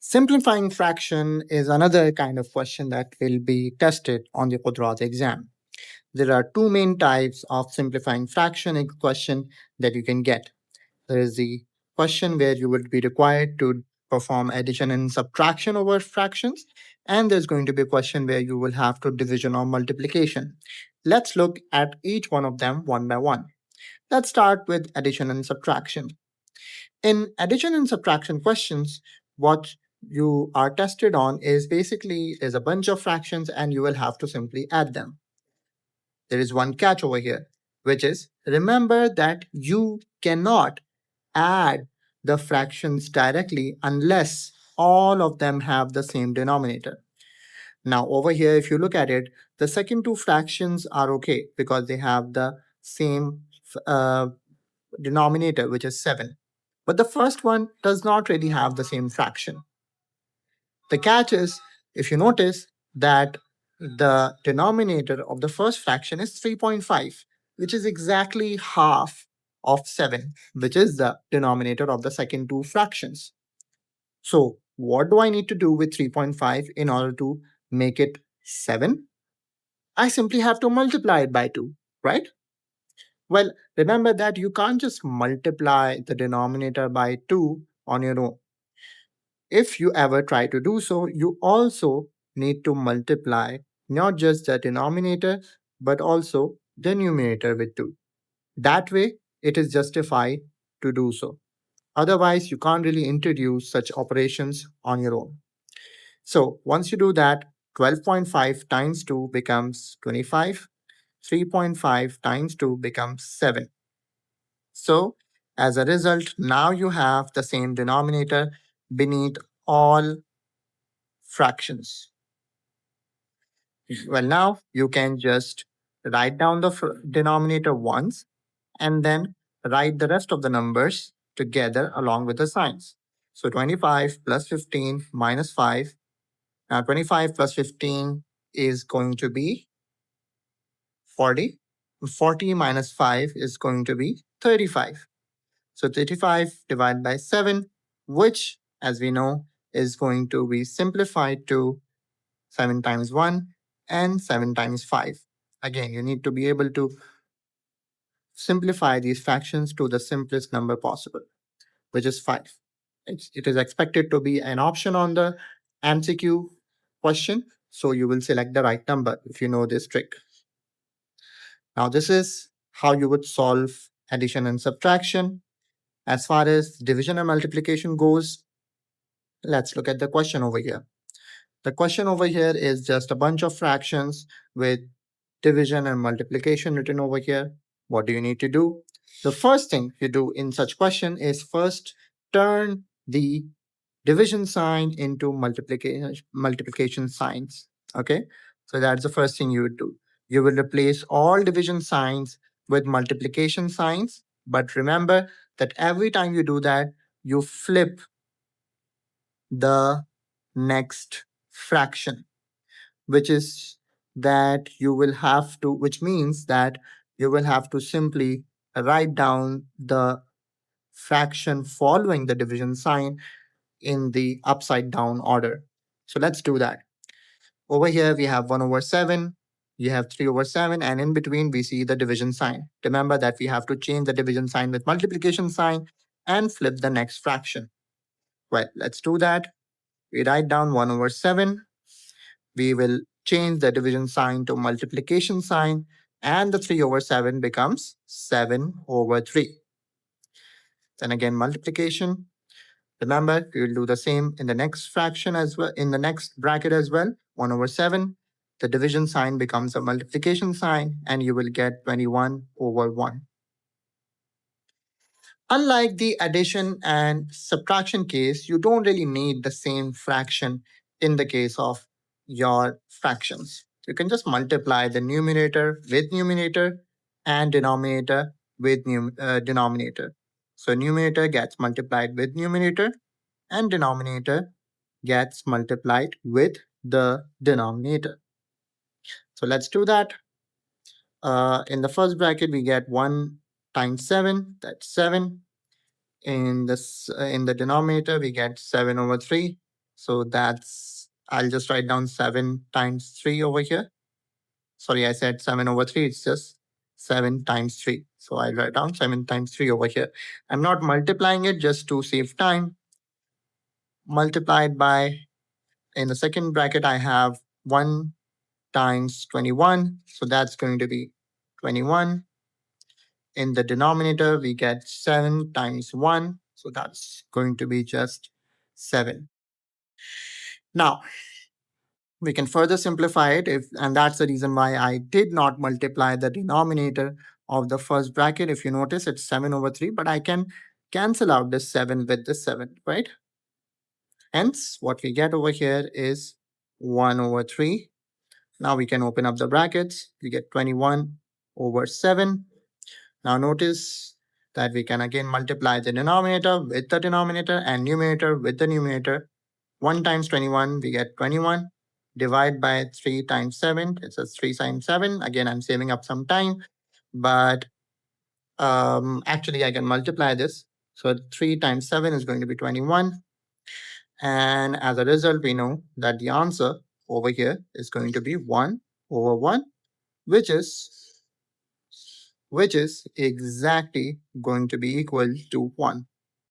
Simplifying fraction is another kind of question that will be tested on the Qudraat exam. There are two main types of simplifying fraction question that you can get. There is the question where you would be required to perform addition and subtraction over fractions, and there's going to be a question where you will have to division or multiplication. Let's look at each one of them one by one. Let's start with addition and subtraction. In addition and subtraction questions, what you are tested on is basically is a bunch of fractions and you will have to simply add them. There is one catch over here, which is remember that you cannot add the fractions directly unless all of them have the same denominator. Now over here, if you look at it, the second two fractions are okay because they have the same denominator, which is 7. But the first one does not really have the same fraction. The catch is, if you notice that the denominator of the first fraction is 3.5, which is exactly half of 7, which is the denominator of the second two fractions. So what do I need to do with 3.5 in order to make it 7? I simply have to multiply it by 2, right? Well, remember that you can't just multiply the denominator by 2 on your own. If you ever try to do so, you also need to multiply not just the denominator, but also the numerator with 2. That way, it is justified to do so. Otherwise, you can't really introduce such operations on your own. So once you do that, 12.5 times 2 becomes 25. 3.5 times 2 becomes 7. So as a result, now you have the same denominator beneath all fractions. Well, now you can just write down the denominator once and then write the rest of the numbers together along with the signs. So 25 plus 15 minus 5. Now 25 plus 15 is going to be 40. 40 minus 5 is going to be 35. So 35 divided by 7, which, as we know, is going to be simplified to 7 times 1 and 7 times 5. Again, you need to be able to simplify these fractions to the simplest number possible, which is 5. It is expected to be an option on the MCQ question, so you will select the right number if you know this trick. Now, this is how you would solve addition and subtraction. As far as division and multiplication goes, let's look at the question over here. The question over here is just a bunch of fractions with division and multiplication written over here. What do you need to do? The first thing you do in such question is first turn the division sign into multiplication signs. Okay, so that's the first thing you would do. You will replace all division signs with multiplication signs, but remember that every time you do that, you flip the next fraction, which is that you will have to, which means that you will have to simply write down the fraction following the division sign in the upside down order. So let's do that. Over here, we have 1 over 7, you have 3 over 7, and in between, we see the division sign. Remember that we have to change the division sign with multiplication sign and flip the next fraction. Well, let's do that. We write down 1 over 7. We will change the division sign to multiplication sign, and the 3 over 7 becomes 7 over 3. Then again, multiplication. Remember, we will do the same in the next fraction as well, in the next bracket as well, 1 over 7. The division sign becomes a multiplication sign, and you will get 21 over 1. Unlike the addition and subtraction case, you don't really need the same fraction in the case of your fractions. You can just multiply the numerator with numerator and denominator with denominator. So numerator gets multiplied with numerator and denominator gets multiplied with the denominator. So let's do that. In the first bracket, we get 1 times 7, that's 7. In the denominator, we get 7 over 3. So I'll just write down 7 times 3 over here. Sorry, I said 7 over 3. It's just 7 times 3. So I'll write down 7 times 3 over here. I'm not multiplying it just to save time. Multiplied by, in the second bracket, I have 1 times 21. So that's going to be 21. In the denominator, we get 7 times 1. So that's going to be just 7. Now, we can further simplify it, and that's the reason why I did not multiply the denominator of the first bracket. If you notice, it's 7 over 3, but I can cancel out this 7 with this 7, right? Hence, what we get over here is 1 over 3. Now we can open up the brackets. We get 21 over 7. Now notice that we can again multiply the denominator with the denominator and numerator with the numerator. 1 times 21, we get 21. Divide by 3 times 7, it's a 3 times 7. Again, I'm saving up some time, but actually I can multiply this. So 3 times 7 is going to be 21. And as a result, we know that the answer over here is going to be 1 over 1, which is exactly going to be equal to 1.